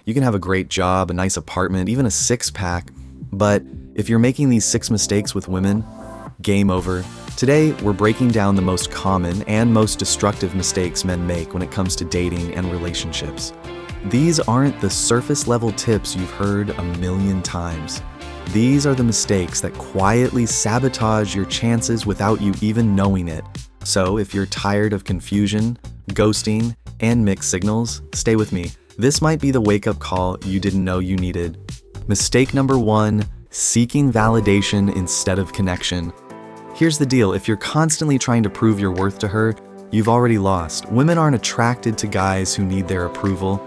You can have a great job, a nice apartment, even a six-pack, but if you're making these 6 mistakes with women, game over. Today, we're breaking down the most common and most destructive mistakes men make when it comes to dating and relationships. These aren't the surface-level tips you've heard a million times. These are the mistakes that quietly sabotage your chances without you even knowing it. So if you're tired of confusion, ghosting, and mixed signals, stay with me. This might be the wake-up call you didn't know you needed. Mistake number 1, seeking validation instead of connection. Here's the deal, if you're constantly trying to prove your worth to her, you've already lost. Women aren't attracted to guys who need their approval.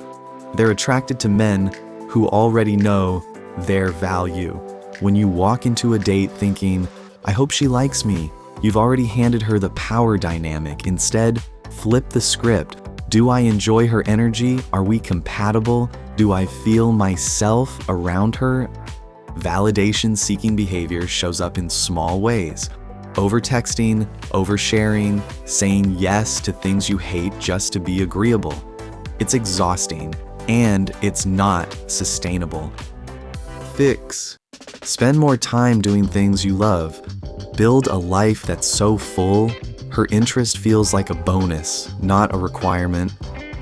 They're attracted to men who already know their value. When you walk into a date thinking, I hope she likes me, you've already handed her the power dynamic. Instead, flip the script. Do I enjoy her energy? Are we compatible? Do I feel myself around her? Validation-seeking behavior shows up in small ways. Over-texting, oversharing, saying yes to things you hate just to be agreeable. It's exhausting, and it's not sustainable. Fix. Spend more time doing things you love. Build a life that's so full, her interest feels like a bonus, not a requirement.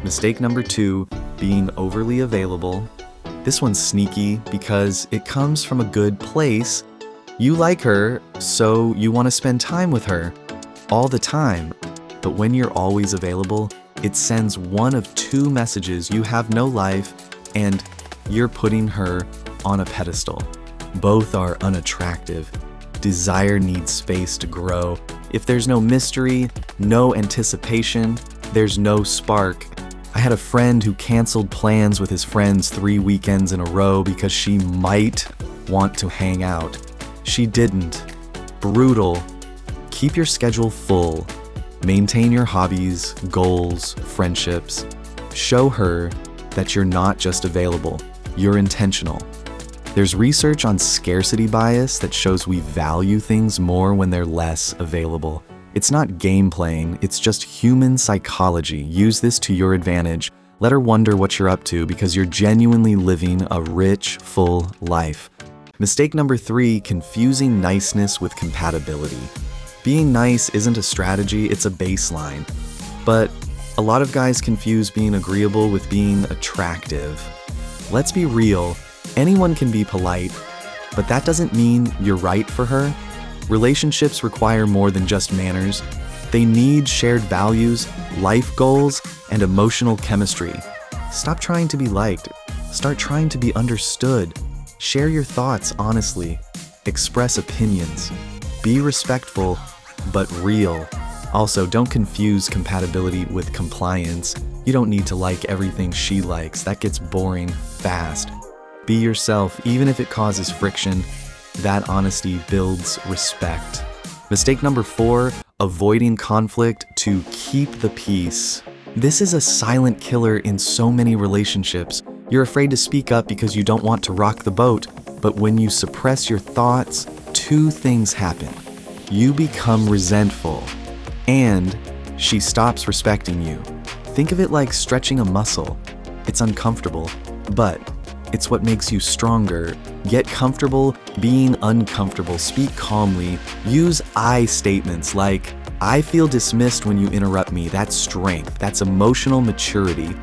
Mistake number 2, being overly available. This one's sneaky because it comes from a good place. You like her, so you want to spend time with her all the time. But when you're always available, it sends one of 2 messages: you have no life, and you're putting her on a pedestal. Both are unattractive. Desire needs space to grow. If there's no mystery, no anticipation, there's no spark. I had a friend who canceled plans with his friends 3 weekends in a row because she might want to hang out. She didn't. Brutal. Keep your schedule full. Maintain your hobbies, goals, friendships. Show her that you're not just available, you're intentional. There's research on scarcity bias that shows we value things more when they're less available. It's not game playing, it's just human psychology. Use this to your advantage. Let her wonder what you're up to because you're genuinely living a rich, full life. Mistake number 3, confusing niceness with compatibility. Being nice isn't a strategy, it's a baseline. But a lot of guys confuse being agreeable with being attractive. Let's be real, anyone can be polite, but that doesn't mean you're right for her. Relationships require more than just manners. They need shared values, life goals, and emotional chemistry. Stop trying to be liked. Start trying to be understood. Share your thoughts honestly. Express opinions. Be respectful, but real. Also, don't confuse compatibility with compliance. You don't need to like everything she likes. That gets boring fast. Be yourself, even if it causes friction. That honesty builds respect. Mistake number 4, avoiding conflict to keep the peace. This is a silent killer in so many relationships. You're afraid to speak up because you don't want to rock the boat, but when you suppress your thoughts, 2 things happen. You become resentful, and she stops respecting you. Think of it like stretching a muscle. It's uncomfortable, but it's what makes you stronger. Get comfortable being uncomfortable. Speak calmly. Use I statements like, I feel dismissed when you interrupt me. That's strength. That's emotional maturity.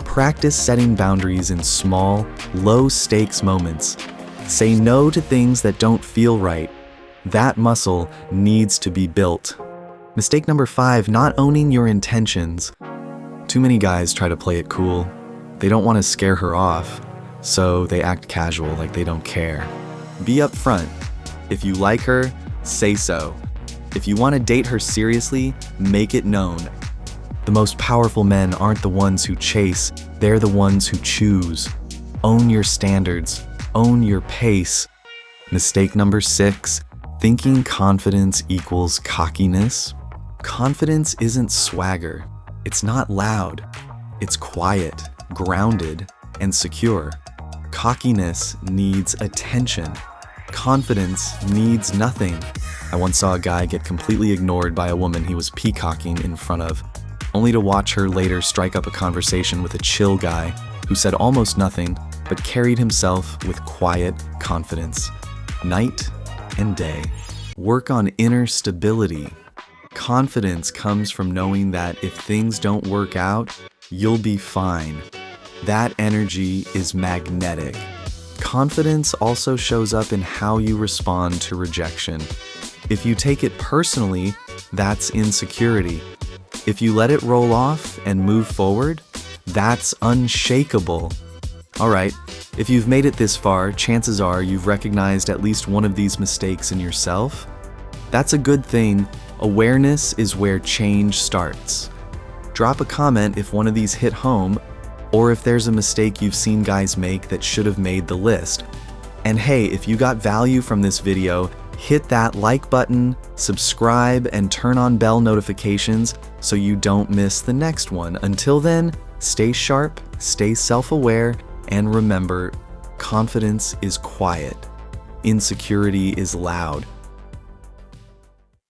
Practice setting boundaries in small, low-stakes moments. Say no to things that don't feel right. That muscle needs to be built. Mistake number 5, not owning your intentions. Too many guys try to play it cool. They don't want to scare her off, so they act casual like they don't care. Be upfront. If you like her, say so. If you want to date her seriously, make it known. The most powerful men aren't the ones who chase, they're the ones who choose. Own your standards. Own your pace. Mistake number 6, thinking confidence equals cockiness. Confidence isn't swagger. It's not loud. It's quiet, grounded, and secure. Cockiness needs attention. Confidence needs nothing. I once saw a guy get completely ignored by a woman he was peacocking in front of, only to watch her later strike up a conversation with a chill guy who said almost nothing, but carried himself with quiet confidence, night and day. Work on inner stability. Confidence comes from knowing that if things don't work out, you'll be fine. That energy is magnetic. Confidence also shows up in how you respond to rejection. If you take it personally, that's insecurity. If you let it roll off and move forward, that's unshakable. Alright, if you've made it this far, chances are you've recognized at least one of these mistakes in yourself. That's a good thing. Awareness is where change starts. Drop a comment if one of these hit home, or if there's a mistake you've seen guys make that should have made the list. And hey, if you got value from this video, hit that like button, subscribe, and turn on bell notifications so you don't miss the next one. Until then, stay sharp, stay self-aware, and remember, confidence is quiet. Insecurity is loud.